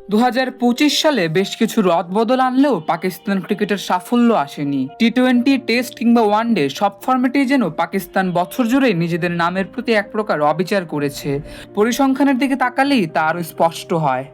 2025 সালে বেশ কিছু রদবদল আনলেও পাকিস্তান ক্রিকেটের সাফল্য আসেনি। টি-20, টেস্ট কিংবা ওয়ানডে সব ফরম্যাটেই যেন পাকিস্তান বছর জুড়ে নিজেদের নামের প্রতি এক প্রকার অবিচার করেছে। পরিসংখ্যানের দিকে তাকালেই তা আরও স্পষ্ট হয়।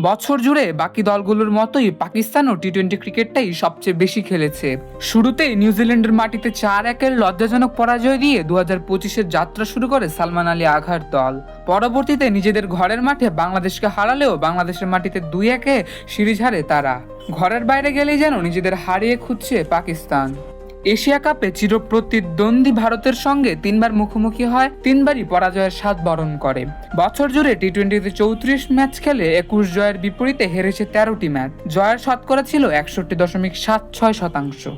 বছর জুড়ে বাকি দলগুলোর মতোই পাকিস্তানও টি-20 ক্রিকেটটাই সবচেয়ে বেশি খেলেছে। শুরুতেই নিউজিল্যান্ডের মাটিতে 4-1 লজ্জাজনক পরাজয় দিয়ে 2025-এর যাত্রা শুরু করে সালমান আলী আঘার দল। পরবর্তীতে নিজেদের ঘরের মাঠে বাংলাদেশকে হারালেও বাংলাদেশের মাটিতে 2-1 সিরিজ হারে তারা। ঘরের বাইরে গেলেই যেন নিজেদের হারিয়ে খুঁজছে পাকিস্তান। এশিয়া কাপে চিরপ্রতিদ্বন্দ্বী ভারতের সঙ্গে 3বার মুখোমুখি হয়, 3বারই পরাজয়ের স্বাদ বরণ করে। বছর জুড়ে টি-20তে 34 ম্যাচ খেলে 21 জয়ের বিপরীতে হেরেছে 13টি ম্যাচ। জয়ের শতকরা ছিল 61.76%।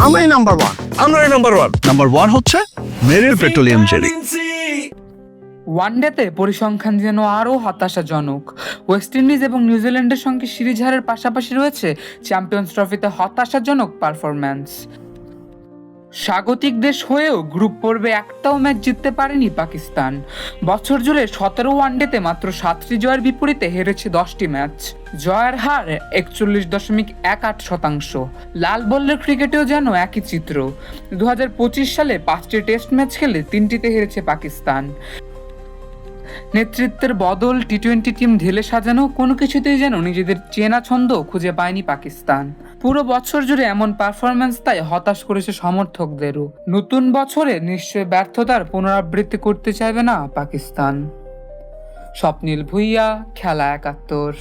আমরাই নাম্বার ওয়ান। নাম্বার ওয়ান হচ্ছে মেরিল পেট্রোলিয়াম জেলি। ওয়ানডেতে পরিসংখ্যান যেন আরও হতাশাজনক। ওয়েস্ট ইন্ডিজ এবং নিউজিল্যান্ডের সঙ্গে সিরিজ হারের পাশাপাশি রয়েছে চ্যাম্পিয়ন্স ট্রফিতে হতাশাজনক পারফরম্যান্স। স্বাগতিক দেশ হয়েও গ্রুপ পর্বে একটাও ম্যাচ জিততে পারেনি পাকিস্তান। বছর জুড়ে 17 ওয়ানডেতে মাত্র 7টি জয়ের বিপরীতে হেরেছে 10টি ম্যাচ। জয়ের হার 41.18%। লাল বলের ক্রিকেটেও যেন একই চিত্র। 2025 সালে 5টি টেস্ট ম্যাচ খেলে 3টিতে হেরেছে পাকিস্তান। নেতৃত্বের বদল, টি-20 টিম ঢেলে সাজানো, কোনো কিছুতেই যেন নিজেদের চেনা ছন্দ খুঁজে পায়নি পাকিস্তান। পুরো বছর জুড়ে এমন পারফরম্যান্স তাই হতাশ করেছে সমর্থকদেরও। নতুন বছরে নিশ্চয় ব্যর্থতার পুনরাবৃত্তি করতে চাইবে না পাকিস্তান। স্বপ্নিল ভুইয়া, খেলা 71।